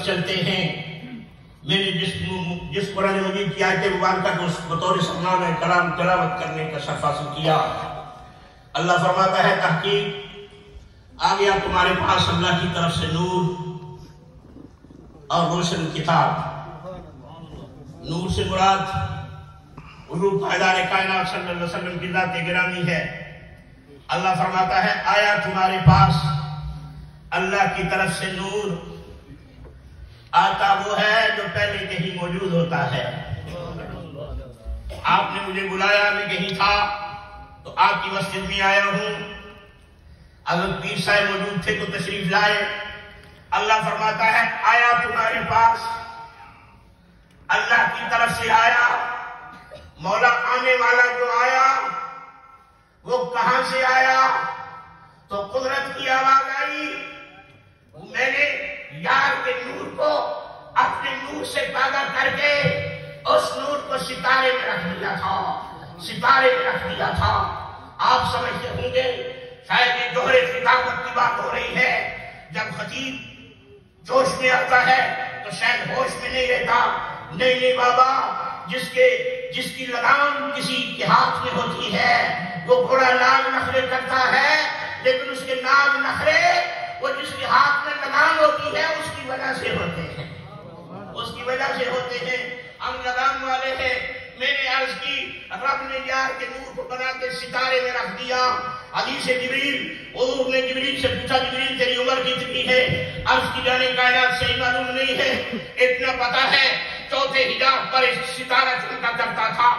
طرف چلتے ہیں، میں نے جس قرآن مجید کی آیت مبارکہ کو بطور سماع کلام تلاوت کرنے کا شرف حاصل کیا، اللہ فرماتا ہے تحقیق آ گیا تمہارے پاس اللہ کی طرف سے نور اور روشن کتاب۔ نور سے مراد حضور پائیدار کائنات صلی اللہ علیہ وسلم کی ذات گرامی ہے۔ اللہ فرماتا ہے آیا تمہارے پاس اللہ کی طرف سے نور، آتا وہ ہے جو پہلے کہیں موجود ہوتا ہے۔ آپ نے مجھے بلایا، میں کہیں تھا تو آپ کی مسجد میں آیا ہوں، حضرت پیر صاحب موجود تھے تو تشریف لائے۔ اللہ فرماتا ہے آیا تمہارے پاس اللہ کی طرف سے آیا۔ مولا آنے والا جو آیا وہ کہاں سے آیا؟ تو قدرت کی آواز آئی، میں نے یار کے نور کو اپنے نور سے پیدا کر کے اس نور کو ستارے میں رکھ دیا تھا، ستارے میں رکھ دیا تھا۔ آپ سمجھتے ہوں گے شاید یہ جوہر خطابت کی بات ہو رہی ہے، جب خطیب جوش میں آتا ہے تو شاید ہوش میں نہیں رہتا۔ نہیں بابا، جس کی لگام کسی کے ہاتھ میں ہوتی ہے وہ گھوڑا ناز نخرے کرتا ہے، لیکن اس کے ناز نخرے وہ جس کے ہاتھ میں لگام ہوتی ہے اس کی وجہ سے ہوتے ہیں، اس کی وجہ سے ہوتے ہیں۔ ہم لگام والے ہیں۔ میں نے عرض کی رب نے یار کے نور کو بنا کے ستارے میں رکھ دیا۔ حدیث جبریل، حضور نے جبریل سے پوچھا جبریل تیری عمر کتنی ہے؟ عرض کی جانے کائنات صحیح معلوم نہیں ہے، اتنا پتا ہے چوتھے حجاب پر ستارہ چمکا کرتا تھا،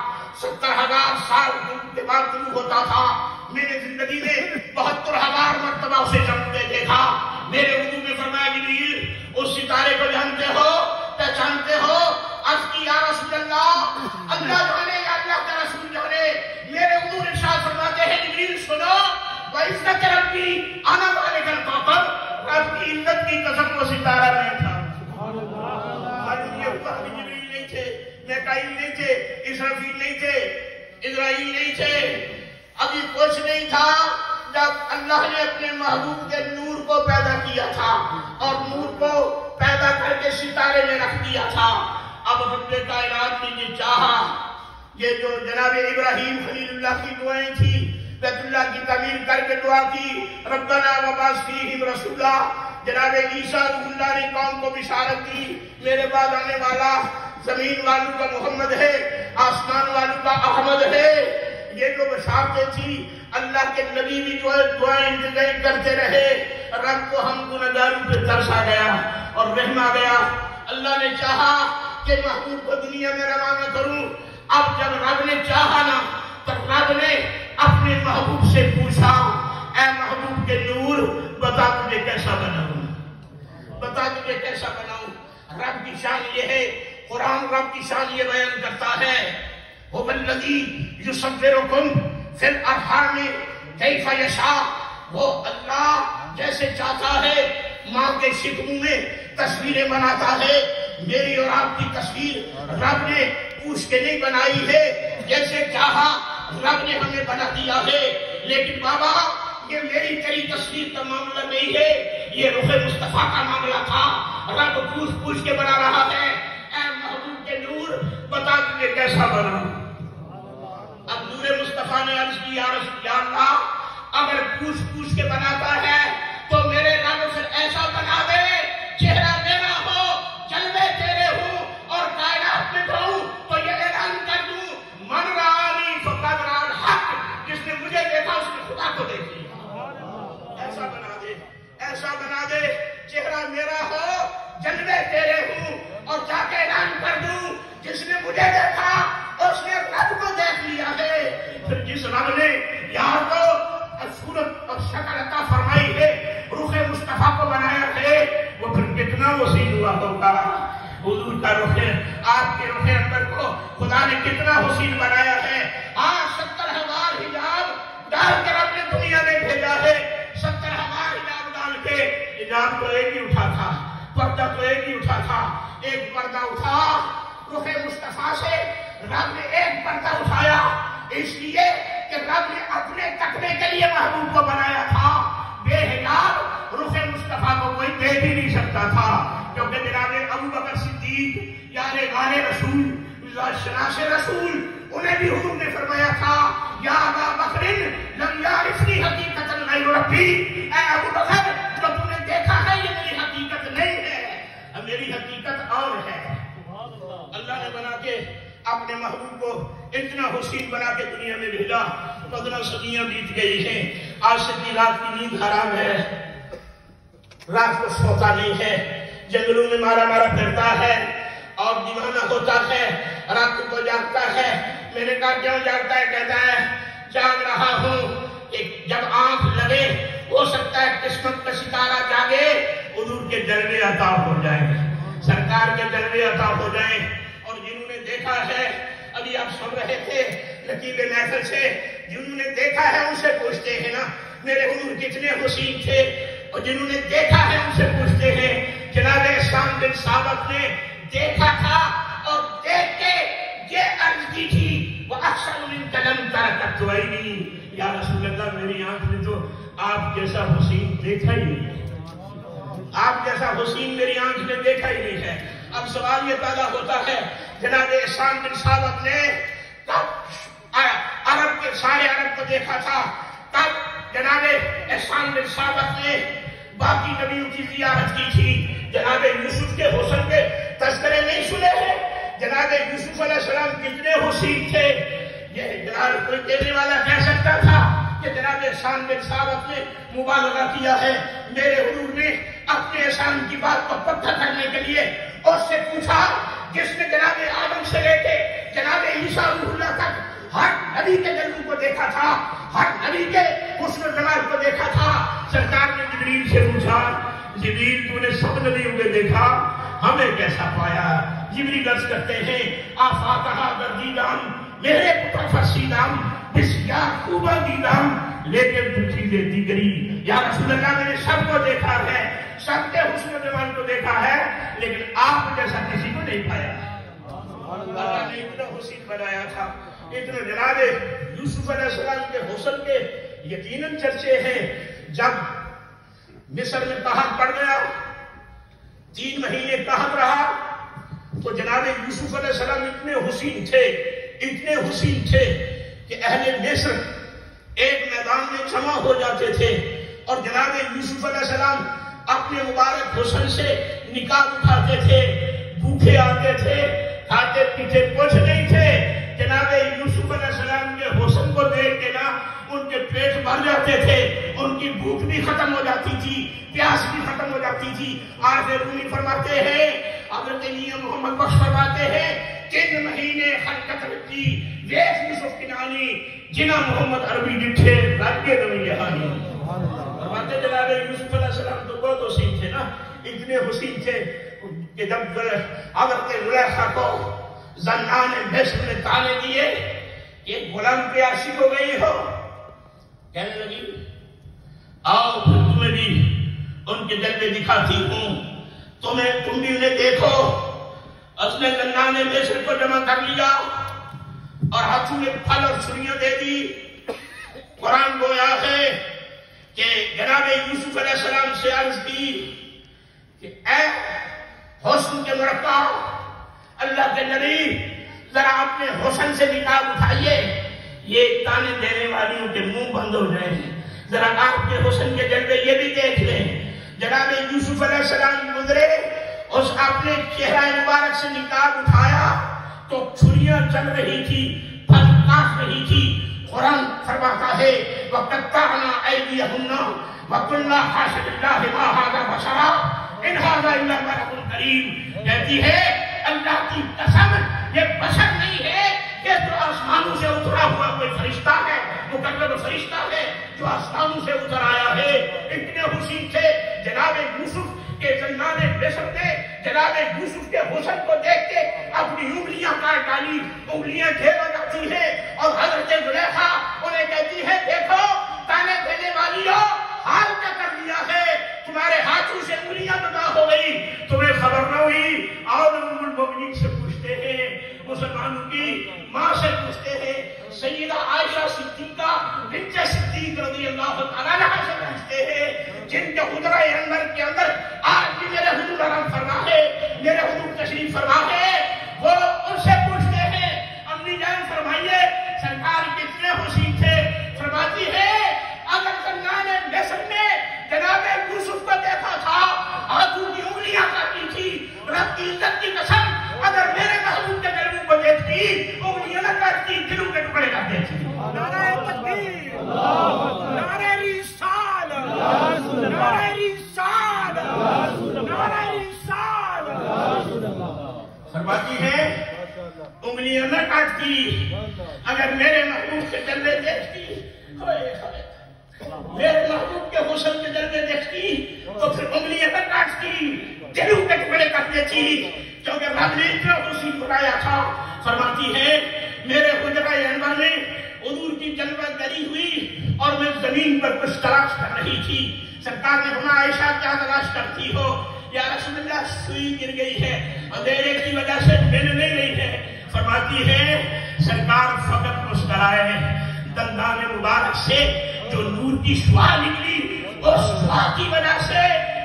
70,000 سال کے بعد طلوع ہوتا تھا۔ میں نے زندگی میں 72,000 مرتبہ اسے چمکتے دیکھا۔ میرے حضور نے فرمایا جبریل اس ستارے کو جانتے ہو، پہچانتے ہو؟ عرض کی یا رسول اللہ، اللہ جانے یا اللہ کا رسول جانے۔ میرے حضور ارشاد فرماتے ہیں جبریل سنو، وَعِزَّتِ رَبِّي أَنَا ذَلِكَ الْكَوْكَبُ، رب کی عزت کی قسم وہ ستارہ میں تھا۔ جبریل نہیں تھے، میکائیل نہیں تھے، اسرافیل نہیں تھے، اسرائیل نہیں تھے، ابھی کچھ نہیں تھا جب اللہ نے اپنے محبوب کے نور کو پیدا کیا تھا اور نور کو پیدا کر کے ستارے میں رکھ دیا تھا۔ اب رب کائنات نے یہ چاہا، یہ جو جناب ابراہیم خلیل اللہ کی دعائیں تھی، بیت اللہ کی تعمیر کر کے دعا کی ربنا وبعث فیہم رسولا، جناب عیسیٰ روح اللہ نے قوم کو بشارت دی میرے بعد آنے والا زمین والوں کا محمد ہے، آسمان والوں کا احمد ہے۔ یہ جو بشارتیں تھی اللہ کے نبی بھی جو دعائیں انتظام کرتے رہے، رب کو ہم گنہگاروں پہ ترس آ گیا اور رحم آ گیا۔ اللہ نے چاہا کہ محبوب کو دنیا میں روانہ کروں۔ اب جب رب نے چاہا نا تو رب نے اپنے محبوب سے پوچھا اے محبوب کے نور بتا تجھے کیسا بناؤں، بتا تجھے کیسا بناؤں۔ رب کی شان یہ ہے، قرآن رب کی شان یہ بیان کرتا ہے هو الذی یصورکم فی الارحام کیف یشاء، وہ اللہ جیسے چاہتا ہے ماں کے شکموں میں تصویریں بناتا ہے۔ میری اور آپ کی تصویر رب نے پوچھ کے نہیں بنائی ہے، جیسے چاہا رب نے ہمیں بنا دیا ہے۔ لیکن بابا یہ میری تیری تصویر کا معاملہ نہیں ہے، یہ رخ مصطفیٰ کا معاملہ تھا۔ رب پوچھ پوچھ کے بنا رہا ہے اے محبوب کے نور بتا تجھے کیسا بنا۔ اب نور مصطفیٰ نے عرض کی یا رسول اللہ، اگر پوچھ پوچھ کے بناتا ہے تو میرے رب پھر ایسا بنا دے چہرہ میرا ہو، جلوے تیرے ہوں اور کائنات میں ہوں تو یہ اعلان کر دوں من رآنی فقد رأى الحق، جس نے مجھے دیکھا اس نے خدا کو دیکھ لیا۔ ایسا بنا دے، ایسا بنا دے چہرہ میرا ہو، جلوے تیرے ہوں اور جا کے اعلان کر دوں جس نے مجھے دیکھا اس نے رب کو دیکھ لیا ہے۔ پھر جس رب نے یار کو صورت اور شکل عطا فرمائی ہے، روح مصطفیٰ کو بنایا ہے، وہ پھر کتنا وسیع ہوا ہوگا۔ حضور کا روح، آپ کے روح اندر کو خدا نے کتنا وسیع بنایا ہے۔ آج 70,000 حجاب ڈال کر اپنے دنیا میں بھیجا ہے۔ 70,000 حجاب ڈال کے حجاب تو ایک ہی اٹھا تھا، پردہ تو ایک ہی اٹھا تھا۔ ایک پردہ اٹھا روح مصطفیٰ سے، رب نے ایک پردہ اٹھایا اس لیے کہ رب نے اپنے تقوی کے لیے محبوب کو بنایا تھا۔ بے حجاب روح مصطفیٰ کو کوئی دیکھ ہی نہیں سکتا تھا، کیونکہ جناب صدیق یار غار رسول شناس رسول انہیں بھی حضور نے فرمایا تھا یا ابا بکر لم یعرفنی حقیقتا غیر ربی، اے ابو بکر جو تم نے دیکھا ہے یہ میری حقیقت نہیں ہے، اب میری حقیقت اور ہے۔ اللہ نے بنا کے اپنے محبوب کو اتنا حسین بنا کے دنیا میں بھیجا، 15 صدیاں بیت گئی ہیں، آج سے کی رات کی نیند حرام ہے، رات کو سوتا نہیں ہے، جنگلوں میں مارا مارا پھرتا ہے اور دیوانہ ہوتا ہے، رات کو جاگتا ہے۔ میں نے کہا کیوں جاگتا ہے؟ کہتا ہے جاگ رہا ہوں کہ جب آنکھ لگے ہو سکتا ہے قسمت کا ستارہ جاگے، حضور کے جلوے عطا ہو جائیں، سرکار کے جلوے عطا ہو جائیں۔ اور جنہوں نے دیکھا ہے، ابھی آپ سن رہے تھے لطیف محفل سے، جنہوں نے دیکھا ہے ان سے پوچھتے ہیں نا میرے حضور کتنے حسین تھے، اور جنہوں نے دیکھا ہے ان سے پوچھتے ہیں جناب احسان بن ثابت نے دیکھا تھا اور دیکھ کے یہ عرض کی تھی وَأَحْسَنُ مِنْكَ لَمْ تَرَكَتْ عَيْنِي، یا رسول اللہ میری آنکھ نے تو آپ جیسا حسین دیکھا ہی نہیں ہے، آپ جیسا حسین میری آنکھ نے دیکھا ہی نہیں ہے۔ اب سوال یہ پیدا ہوتا ہے جناب احسان بن ثابت نے کب عرب کے سارے عرب کو دیکھا تھا، تب جناب احسان بن ثابت نے باقی نبیوں کی زیارت کی تھی، جناب یوسف کے حسن کے تذکرے نہیں سنے ہیں، جناب یوسف علیہ السلام کتنے حسین تھے، یہ جناب کوئی کہنے والا کہہ سکتا تھا کہ جناب احسان بن ثابت نے مبالغہ کیا ہے۔ میرے حضور نے اپنے احسان کی بات کو پکا کرنے کے لیے اس سے پوچھا جس نے جناب آدم سے لے کے جناب عیسیٰ روح اللہ تک ہر نبی کے جلوے کو دیکھا تھا، ہر نبی کے حسن و جمال کو دیکھا تھا۔ سرکار نے جبریل سے پوچھا جبریل تو نے سب نبیوں کو دیکھا، ہمیں کیسا پایا؟ جبریل عرض کرتے ہیں آفاقہا گردیدام میرے پتر فرسیدام بسیار خوبہ دیدام لیکن تجھی دیتی گری، یا رسول اللہ میں نے سب کو دیکھا ہے، سب کے حسن و جمال کو دیکھا ہے، لیکن آپ جیسا کسی کو نہیں پایا۔ اللہ نے اتنا حسین بنایا تھا، اتنا جناب یوسف علیہ السلام کے حسن کے یقیناً چرچے ہیں۔ جب مصر میں قحط پڑ گیا، 3 مہینے قحط رہا، تو جناب یوسف علیہ السلام اتنے حسین تھے، اتنے حسین تھے کہ اہل مصر ایک میدان میں جمع ہو جاتے تھے اور جناب یوسف علیہ السلام اپنے مبارک حسن سے نکاح اٹھاتے تھے، بھوکے آتے تھے، کھاتے پیتے کچھ نہیں تھے، جناب یوسف علیہ السلام کے حسن کو دیکھ کے نا ان کے پیٹ بھر جاتے تھے، ان کی بھوک بھی ختم ہو جاتی تھی، پیاس بھی ختم ہو جاتی تھی۔ آج رومی فرماتے ہیں، حضرت میاں محمد بخش فرماتے ہیں 3 مہینے خلقت رکھی ویس یوسف کنانی جنا محمد عربی ڈٹھے راجے دمی جہانی۔ فرماتے جناب یوسف علیہ السلام تو بہت حسین تھے نا، اتنے حسین تھے کہ جب حضرت زلیخا کو زنان مصر نے تانے دیے کہ غلام پہ عاشق ہو گئی ہو، کہنے لگی آؤ پھر تمہیں بھی ان کے جلوے دکھاتی ہوں، تم بھی انہیں دیکھو۔ اس نے زنان مصر کو جمع کر لیا اور ہاتھوں میں پھل اور چھریاں دے دی۔ قرآن گویا ہے کہ جناب یوسف علیہ السلام سے عرض کی کہ اے حسن کے مرقع، اللہ کے نبی ذرا اپنے حسن سے نقاب اٹھائیے، یہ تانے دینے والیوں کے منہ بند ہو جائیں، ذرا آپ کے حسن کے جلوے یہ بھی دیکھ لیں۔ جناب یوسف علیہ السلام گزرے، اس اپنے چہرہ مبارک سے نقاب اٹھایا تو چھریاں چل رہی تھی، پھل کاٹ رہی تھی۔ قرآن فرماتا ہے وَقَطَّعْنَا أَيْدِيَهُنَّ وَقُلْنَا حَاشَ لِلَّهِ مَا هَذَا بَشَرٌ إِنْ هَذَا إِلَّا مَلَكٌ كَرِيمٌ، کہتی ہے اللہ کی قسم یہ بشر نہیں ہے، یہ تو آسمانوں سے اترا ہوا کوئی فرشتہ ہے، مقرب فرشتہ ہے جو آسمانوں سے اتر آیا ہے۔ اتنے حسین تھے جناب یوسف کے زنان مصر نے جناب یوسف کے حسن کو دیکھ کے اپنی انگلیاں کاٹ ڈالی، انگلیاں ڈھیر ہو جاتی ہیں اور حضرت زلیخا انہیں کہتی ہے دیکھو تانے دینے والی ہو، حال کیا کر دیا ہے، تمہارے ہاتھوں سے انگلیاں جدا ہو گئی، تمہیں خبر نہ ہوئی۔ اور ام المؤمنین سے پوچھتے ہیں، مسلمانوں کی ماں سے پوچھتے ہیں، سیدہ عائشہ صدیقہ بنت صدیق رضی اللہ تعالیٰ عنہا سے پوچھتے ہیں جن کے حجرہ انور کے اندر آج بھی میرے حضور آرام فرما ہے، میرے حضور تشریف فرما تھی، رب کی عزت کی قسم اگر میرے محبوب کے جلووں کو دیکھتی انگلیاں نہ کاٹتی، دلوں کے ٹکڑے کر دیتی۔ نعرہ تکبیر، نعرہ رسالت، نعرہ رسالت، نعرہ رسالت۔ فرماتی ہے انگلیاں نہ کاٹتی اگر میرے محبوب کے جلوے دیکھتی، میرے محبوب کے حسن کے جلوے دیکھتی تو پھر انگلیاں نہ کاٹتی، دلوں کے ٹکڑے کر دیتی، کیونکہ رب نے اتنا حسین بنایا تھا۔ فرماتی ہے میرے حجرہ انور میں حضور کی جلوہ گری ہوئی اور میں زمین پر کچھ تلاش کر رہی تھی۔ سرکار نے فرمایا عائشہ کیا تلاش کرتی ہو؟ یا رسول اللہ سوئی گر گئی ہے، اندھیرے کی وجہ سے مل نہیں رہی ہے۔ فرماتی ہے سرکار فقط مسکرائے، دندان مبارک سے جو نور کی شعاع نکلی اس شعاع کی وجہ سے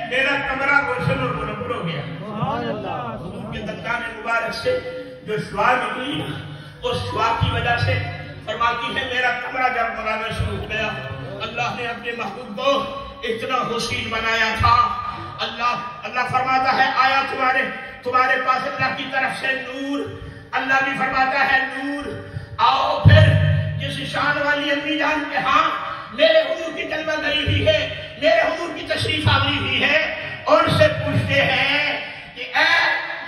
میرا کمرہ روشن اور منور ہو گیا۔ حضور کے دندان مبارک سے جو شعاع نکلی اس شعاع کی وجہ سے فرماتی ہے میرا کمرہ جگمگانا شروع ہو گیا۔ اللہ نے اپنے محبوب کو اتنا حسین بنایا تھا۔ اللہ فرماتا ہے آیا تمہارے پاس اللہ کی طرف سے نور، اللہ بھی فرماتا ہے نور، آؤ پھر جس شان والی امی جان کے ہاں میرے حضور کی جلوہ گری ہوئی ہے، میرے حضور کی تشریف آوری ہوئی ہے، ان سے پوچھتے ہیں کہ اے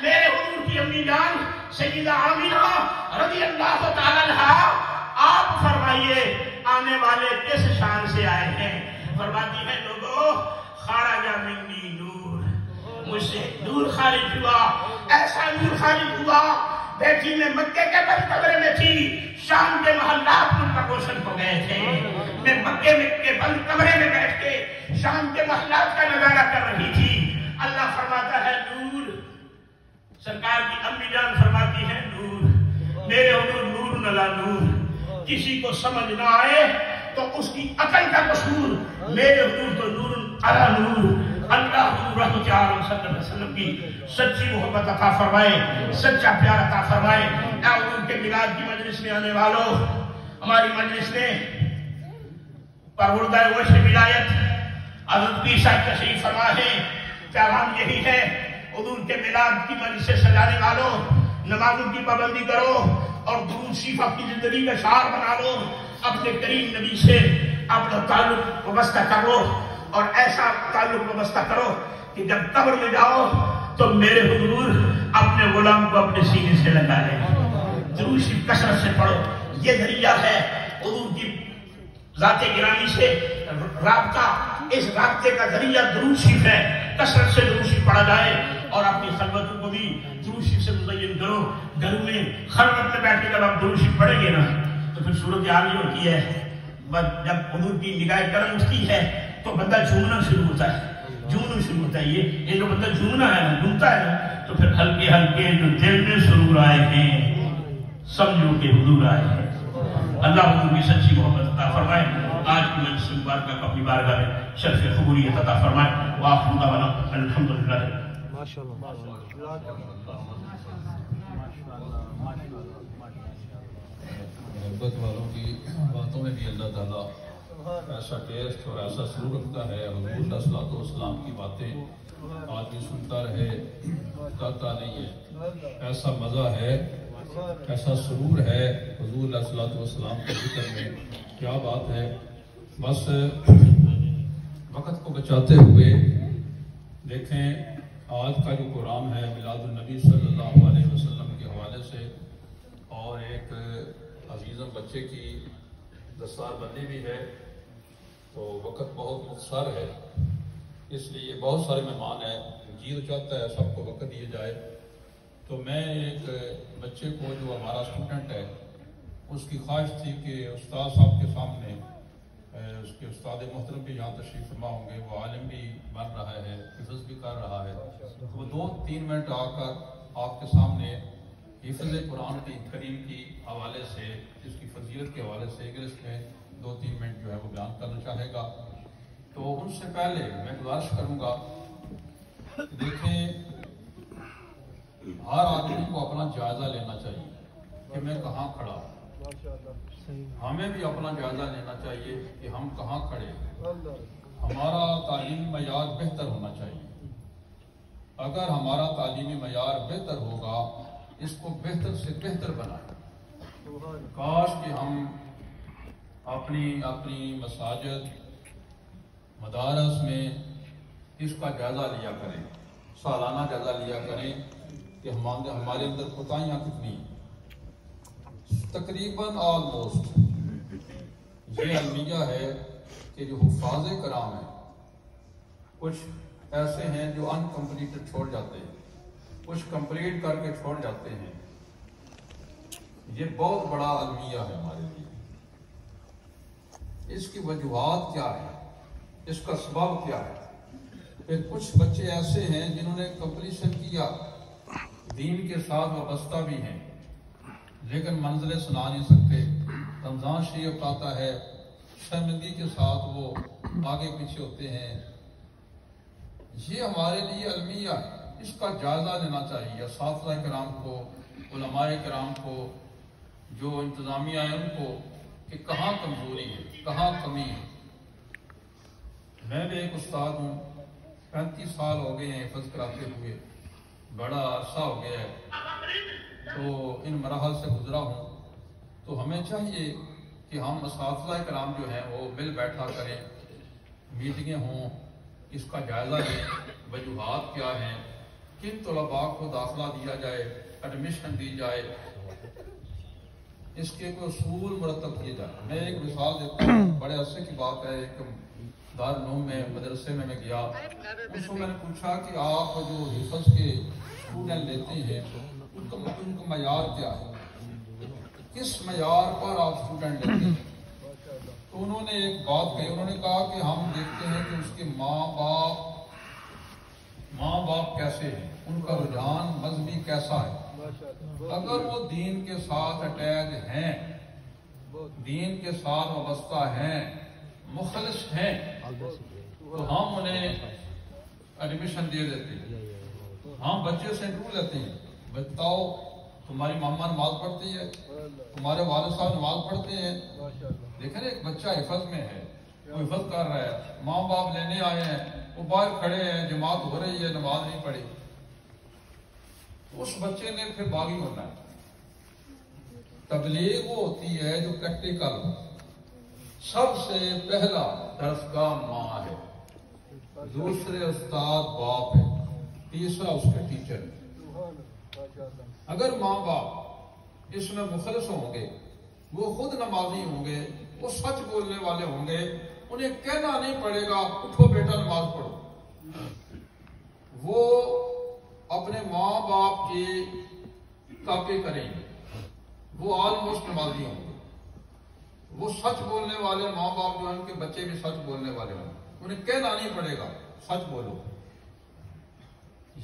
میرے حضور کی امی جان سیدہ آمینہ رضی اللہ تعالیٰ عنہا، آپ فرمائیے آنے والے کس شان سے آئے ہیں؟ فرماتی ہے لوگوں خارج منی نور، مجھ سے نور خارج ہوا، ایسا نور خارج ہوا بیٹھی میں مکے کے بند کمرے میں تھی، شام کے محلات ان کا روشن ہو گئے تھے، میں مکے کے بند کمرے میں بیٹھ کے شام کے محلات کا نظارہ کر رہی تھی۔ اللہ فرماتا ہے نور، سرکار کی امی جان فرماتی ہے نور، میرے حضور نور نلا نور، کسی کو سمجھ نہ آئے تو اس کی عقل کا قصور، میرے حضور تو نور علی نور۔ اللہ حضور رحمت عالم صلی اللہ علیہ وسلم کی سچی محبت عطا فرمائے، سچا پیار عطا فرمائے۔ اے حضور کے میلاد کی مجلس میں آنے والوں، ہماری مجلس میں پروردہ وجہ ولایت حضرت پیر صاحب تشریف فرما ہے، پیغام یہی ہے حضور کے میلاد کی مجلس سے سجانے والوں نمازوں کی پابندی کرو اور درود شریف اپنی زندگی کا شعار بنا لو، اپنے کریم نبی سے اپنا تعلق وابستہ کرو اور ایسا تعلق وابستہ کرو کہ جب قبر میں جاؤ تو میرے حضور اپنے غلام کو اپنے سینے سے لگا لیں۔ درود شریف کثرت سے پڑھو، یہ ذریعہ ہے حضور کی ذات گرامی سے رابطہ، اس رابطے کا ذریعہ درود شریف ہے۔ کثرت سے درود شریف پڑھا جائے اور اپنی خلوتوں کو بھی درود شریف سے مزین کرو۔ گھروں میں خلوت میں بیٹھ کے جب آپ درود شریف پڑھیں گے نا تو پھر صورت حال یہ ہوتی ہے، جب حضور کی نگاہ کرم اٹھتی ہے تو بندہ جھومنا شروع ہوتا ہے، جھومنا شروع ہوتا ہے۔ یہ جو بندہ جھومنا ہے نا، جھومتا ہے نا، تو پھر ہلکے ہلکے جو دل میں سرور آئے ہیں سمجھو کہ حضور آئے ہیں۔ اللہ حضور کی سچی محبت عطا فرمائے، آج کی مجلس مبارکہ کو اپنی بارگاہ میں شرف قبولیت عطا فرمائے۔ وآخر دعوانا الحمدللہ۔ محبت والوں کی باتوں میں بھی اللہ تعالیٰ ایسا ٹیسٹ اور ایسا سرور رکھتا ہے۔ حضور علیہ الصلوۃ والسلام کی باتیں آدمی سنتا رہے کہتا نہیں ہے، ایسا مزہ ہے، ایسا سرور ہے حضور علیہ الصلوۃ والسلام کے ذکر میں، کیا بات ہے۔ بس وقت کو بچاتے ہوئے دیکھیں آج کا جو پروگرام ہے میلاد النبی صلی اللہ علیہ وسلم کے حوالے سے، اور ایک عزیزم بچے کی دستار بندی بھی ہے، تو وقت بہت مختصر ہے، اس لیے بہت سارے مہمان ہیں، جی تو چاہتا ہے سب کو وقت دیا جائے۔ تو میں ایک بچے کو جو ہمارا اسٹوڈنٹ ہے اس کی خواہش تھی کہ استاد صاحب کے سامنے، اس کے استاد محترم بھی یہاں تشریف فرما ہوں گے، وہ عالم بھی بن رہا ہے، حفظ بھی کر رہا ہے، وہ 2-3 منٹ آ کر آپ کے سامنے حفظ قرآن کی کریم کی حوالے سے، اس کی فضیلت کے حوالے سے انگلش میں 2-3 منٹ جو ہے وہ بیان کرنا چاہے گا۔ تو ان سے پہلے میں گزارش کروں گا، دیکھیں ہر آدمی کو اپنا جائزہ لینا چاہیے کہ میں کہاں کھڑا ہوں، ہمیں بھی اپنا جائزہ لینا چاہیے کہ ہم کہاں کھڑے ہیں، ہمارا تعلیم معیار بہتر ہونا چاہیے۔ اگر ہمارا تعلیمی معیار بہتر ہوگا اس کو بہتر سے بہتر بنائیں. کاش کہ ہم اپنی مساجد مدارس میں اس کا جائزہ لیا کریں، سالانہ جائزہ لیا کریں کہ ہمارے اندر کوتاہیاں کتنی ہیں. تقریباً آلموسٹ یہ المیہ ہے کہ جو حفاظ کرام ہیں کچھ ایسے ہیں جو انکمپلیٹڈ چھوڑ جاتے ہیں، کچھ کمپلیٹ کر کے چھوڑ جاتے ہیں. یہ بہت بڑا المیہ ہے ہمارے لیے. اس کی وجوہات کیا ہے، اس کا سبب کیا ہے؟ پھر کچھ بچے ایسے ہیں جنہوں نے کمپلیشن کیا، دین کے ساتھ وابستہ بھی ہیں، لیکن منزلیں سنا نہیں سکتے. رمضان شریف آتا ہے، شرمندگی کے ساتھ وہ آگے پیچھے ہوتے ہیں. یہ ہمارے لیے المیہ ہے. اس کا جائزہ لینا چاہیے اساتذہ کرام کو، علماء کرام کو، جو انتظامیہ ہے ان کو، کہ کہاں کمزوری ہے، کہاں کمی ہے. میں بھی ایک استاد ہوں، 35 سال ہو گئے ہیں حفظ کراتے ہوئے، بڑا عرصہ ہو گیا ہے، تو ان مراحل سے گزرا ہوں. تو ہمیں چاہیے کہ ہم اساتذہ کرام جو ہیں وہ مل بیٹھا کریں، میٹنگیں ہوں، اس کا جائزہ لیں، وجوہات کیا ہیں، کن طلباء کو داخلہ دیا جائے، ایڈمیشن دی جائے، اس کے کوئی اصول مرتب کیے جائیں. میں ایک مثال دیتا ہوں، بڑے عرصے کی بات ہے. ایک دارالعلوم میں مدرسے میں گیا، اس کو میں نے پوچھا کہ آپ جو حفظ کے اسٹوڈنٹ لیتے ہیں ان کا معیار کیا ہے، کس معیار پر آپ اسٹوڈنٹ لیتے ہیں؟ تو انہوں نے ایک بات کہی، انہوں نے کہا کہ ہم دیکھتے ہیں کہ اس کے ماں باپ کیسے ہیں، ان کا رجحان مذہبی کیسا ہے. اگر وہ دین کے ساتھ اٹیچ ہیں، دین کے ساتھ وابستہ ہیں، مخلص ہیں، تو ہم انہیں ایڈمیشن دے دیتے ہیں. ہم بچے سے انٹرویو لیتے ہیں، بتاؤ تمہاری ماما نماز پڑھتی ہے، تمہارے والد صاحب نماز پڑھتے ہیں. دیکھیں ایک بچہ حفظ میں ہے، وہ حفظ کر رہا ہے، ماں باپ لینے آئے ہیں، وہ باہر کھڑے ہیں، جماعت ہو رہی ہے، نماز نہیں پڑھی. اس بچے نے پھر باغی ہونا ہے. تبلیغ وہ ہوتی ہے جو پریکٹیکل، سب سے پہلا درسگاہ ماں ہے، دوسرے استاد باپ ہے، تیسرا اس کے ٹیچر ہے. اگر ماں باپ اس میں مخلص ہوں گے، وہ خود نمازی ہوں گے، وہ سچ بولنے والے ہوں گے، انہیں کہنا نہیں پڑے گا اٹھو بیٹا نماز پڑھو. وہ اپنے ماں باپ کی کاپی کریں گے، وہ آلموسٹ نمازی ہوں گے. وہ سچ بولنے والے ماں باپ جو ہیں ان کے بچے بھی سچ بولنے والے ہوں گے، انہیں کہنا نہیں پڑے گا سچ بولو.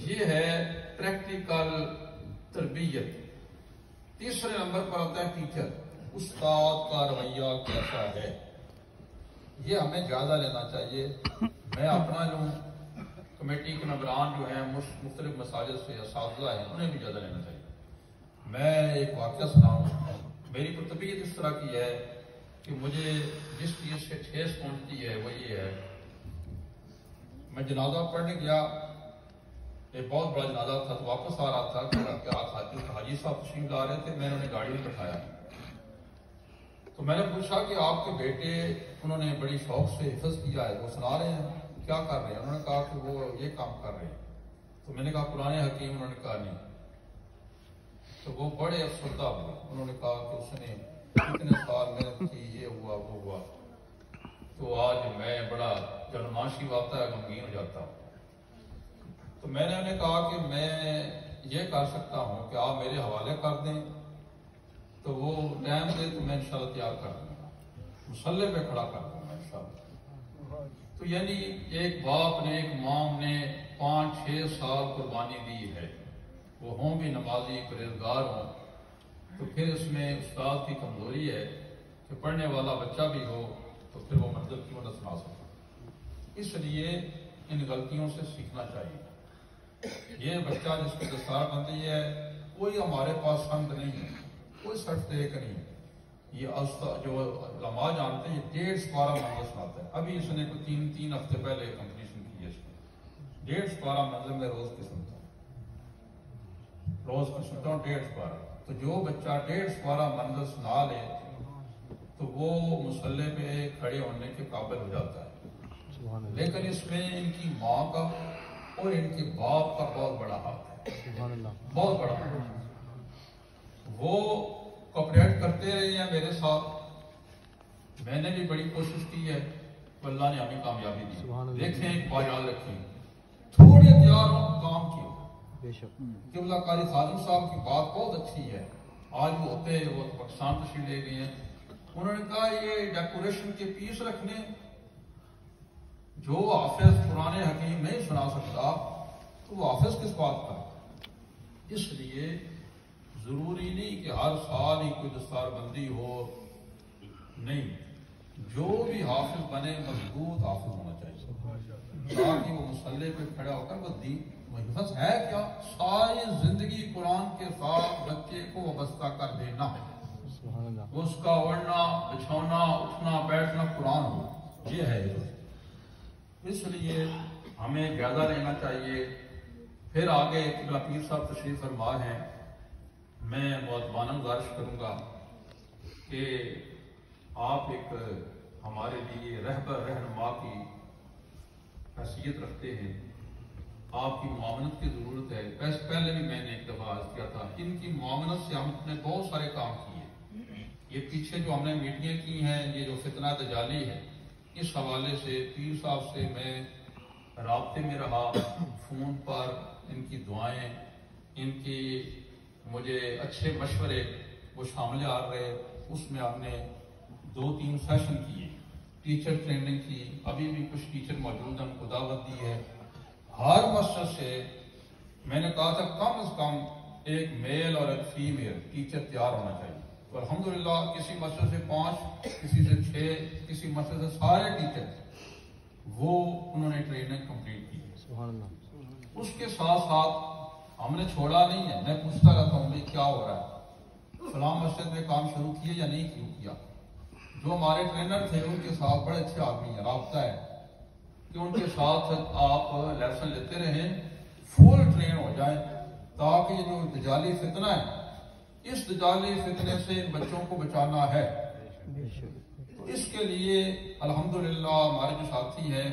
یہ ہے پریکٹیکل تربیت. تیسرے نمبر پر آتا ہے ٹیچر، استاد کا رویہ کیسا ہے. یہ ہمیں جائزہ لینا چاہیے. میں اپنا لوں، کمیٹی کے ممبران جو ہیں مختلف مساجد سے اساتذہ ہیں، انہیں بھی جائزہ لینا چاہیے. میں ایک واقعہ سناؤں. میری کو طبیعت اس طرح کی ہے کہ مجھے جس چیز سے ٹھیس پہنچتی ہے وہ یہ ہے. میں جنازہ پڑھنے گیا، ایک بہت بڑا جنازہ تھا، تو واپس آ رہا تھا، کیا حاجی صاحب تشریف لا رہے تھے، میں نے انہیں گاڑی میں بٹھایا. تو میں نے پوچھا کہ آپ کے بیٹے انہوں نے بڑی شوق سے حفظ کیا ہے، وہ سنا رہے ہیں، کیا کر رہے ہیں؟ انہوں نے کہا کہ وہ یہ کام کر رہے ہیں. تو میں نے کہا قرآن حکیم؟ انہوں نے کہا نہیں. تو وہ بڑے افسردہ ہوئے. انہوں نے کہا کہ اس نے اتنے سال محنت کی، یہ ہوا وہ ہوا. تو آج میں بڑا جب معاشی آتا ہے غمگین ہو جاتا ہوں. تو میں نے انہیں کہا کہ میں یہ کر سکتا ہوں کہ آپ میرے حوالے کر دیں، تو وہ ٹائم دے تو میں انشاءاللہ تیار کر دوں گا، مسلح پہ کھڑا کر دوں گا انشاءاللہ. تو یعنی ایک باپ نے، ایک ماں نے 5-6 سال قربانی دی ہے، وہ ہوں بھی نمازی پرہیزگار ہوں. تو پھر اس میں استاد کی کمزوری ہے کہ پڑھنے والا بچہ بھی ہو تو پھر وہ منزل کیوں نہ سنا سکتا. اس لیے ان غلطیوں سے سیکھنا چاہیے. یہ بچہ جس کی دستار بندی ہے، کوئی ہمارے پاس فنڈ نہیں ہے، کوئی سرٹیفکیٹ نہیں. یہ جو علماء جانتے ہیں، 1.5 سپارہ منزل سناتا ہے. ابھی اس نے کوئی 3 ہفتے پہلے کمپلیشن کی ہے. 150 سپارہ منزل میں روز کی سنتا ہوں، روز کی سنتا ہوں 150 سپارہ. تو جو بچہ 150 سپارہ منزل سنا لے تو وہ مصلی پہ کھڑے ہونے کے قابل ہو جاتا ہے. لیکن اس میں ان کی ماں کا اور ان کے باپ کا بہت بڑا ہاتھ ہے، بہت بڑا ہاتھ. وہ کوپریٹ کرتے رہے ہیں میرے ساتھ، میں نے بھی بڑی کوشش کی ہے تو اللہ نے ہمیں کامیابی دی. دیکھیں ایک بات یاد رکھیں، تھوڑے دیاروں کام کیے. قبلہ قاری خادم صاحب کی بات بہت اچھی ہے، آج وہ ہوتے ہیں، وہ پاکستان تشریف لے گئے ہیں. انہوں نے کہا یہ ڈیکوریشن کے پیس رکھنے جو حافظ قرآن حکیم نہیں سنا سکتا تو وہ حافظ کس بات کا. اس لیے ضروری نہیں کہ ہر سال ہی کوئی دستار بندی ہو، نہیں، جو بھی حافظ بنے مضبوط حافظ ہونا چاہیے تاکہ وہ مصلی پہ کھڑا ہو کر وہ حفظ ہے کیا، ساری زندگی قرآن کے ساتھ بچے کو وابستہ کر دینا، اس کا اڑنا بچھونا اٹھنا بیٹھنا قرآن ہو، یہ ہے. اس لیے ہمیں جائزہ لینا چاہیے. پھر آگے قبلہ پیر صاحب تشریف فرما ہیں. میں مؤدبانہ گزارش کروں گا کہ آپ ایک ہمارے لیے رہبر رہنما کی حیثیت رکھتے ہیں، آپ کی معاونت کی ضرورت ہے. پہلے بھی میں نے ایک دفعہ عرض کیا تھا، ان کی معاونت سے ہم نے بہت سارے کام کیے. یہ پیچھے جو ہم نے میٹنگیں کی ہیں، یہ جو فتنہ دجالی ہے، اس حوالے سے پیر صاحب سے میں رابطے میں رہا، فون پر ان کی دعائیں، ان کی مجھے اچھے مشورے وہ شامل آ رہے. اس میں آپ نے 2-3 سیشن کیے، ٹیچر ٹریننگ کی، ابھی بھی کچھ ٹیچر موجود ہیں، ان کو دعوت دی ہے. ہر مسجد سے میں نے کہا تھا کم از کم ایک میل اور ایک فیمیل ٹیچر تیار ہونا چاہیے. تو الحمدللہ کسی مسجد سے 5، کسی سے 6، کسی مسجد سے سارے ٹیچر وہ انہوں نے ٹریننگ کمپلیٹ کی. اس کے ساتھ ساتھ ہم نے چھوڑا نہیں ہے. میں پوچھتا رہتا ہوں بھائی کیا ہو رہا ہے، فلاں مسجد میں کام شروع کیے یا نہیں شروع کیا. جو ہمارے ٹرینر تھے ان کے ساتھ بڑے اچھے آدمی ہیں، رابطہ ہے کہ ان کے ساتھ آپ لیسن لیتے رہیں، فل ٹرین ہو جائیں تاکہ یہ جو دجالی فتنہ ہے، اس دجالی فتنے سے بچوں کو بچانا ہے. تو اس کے لیے الحمدللہ ہمارے جو ساتھی ہیں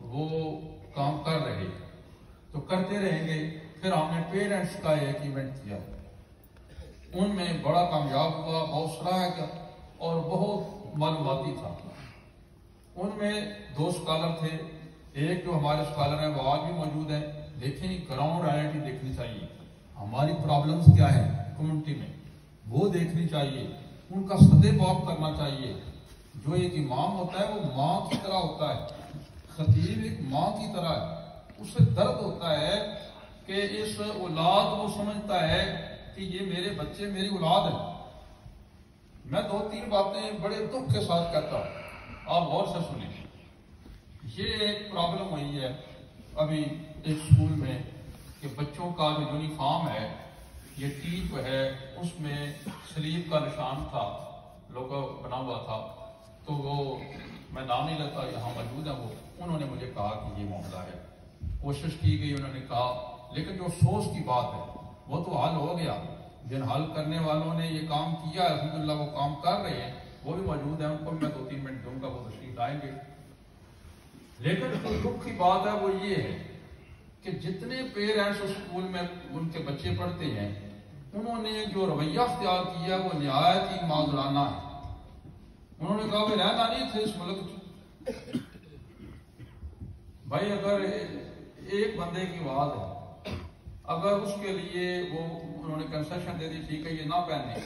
وہ کام کر رہے، تو کرتے رہیں گے. پھر ہم نے پیرنٹس کا ایک ایونٹ کیا، ان میں بڑا کامیاب ہوا، بہت سراہا کیا اور بہت معلوماتی تھا. ان میں 2 اسکالر تھے، ایک جو ہمارے اسکالر ہیں وہ آج بھی موجود ہیں. دیکھیں گراؤنڈ ریالٹی دیکھنی چاہیے، ہماری پرابلمز کیا ہیں کمیونٹی میں وہ دیکھنی چاہیے، ان کا سدے باب کرنا چاہیے. جو ایک امام ہوتا ہے وہ ماں کی طرح ہوتا ہے، خطیب ایک ماں کی طرح ہے. اسے درد ہوتا ہے کہ اس اولاد وہ سمجھتا ہے کہ یہ میرے بچے میری اولاد ہے. میں 2-3 باتیں بڑے دکھ کے ساتھ کہتا ہوں، آپ غور سے سنیں. یہ ایک پرابلم ہوئی ہے ابھی ایک اسکول میں کہ بچوں کا جو یونیفارم ہے، یہ ٹی جو ہے اس میں سلیب کا نشان تھا، لوگو بنا ہوا تھا. تو وہ میں نام نہیں لیتا، یہاں موجود ہیں وہ، انہوں نے مجھے کہا کہ یہ معاملہ ہے. کوشش کی گئی، انہوں نے کہا، لیکن جو افسوس کی بات ہے وہ تو حل ہو گیا. جن حل کرنے والوں نے یہ کام کیا الحمدللہ وہ کام کر رہے ہیں، وہ بھی موجود ہیں، ان کو میں 2-3 منٹ دوں گا، وہ تشریف لائیں گے. لیکن دکھ کی بات ہے وہ یہ ہے کہ جتنے پیرنٹس اسکول میں ان کے بچے پڑھتے ہیں، انہوں نے جو رویہ اختیار کیا وہ نہایت ہی معذورانہ ہے. انہوں نے کہا کہ رہنا نہیں تھے اس ملک. بھائی اگر ایک بندے کی آواز ہے، اگر اس کے لیے وہ انہوں نے کنسیشن دے دی ٹھیک ہے یہ نہ پہنے،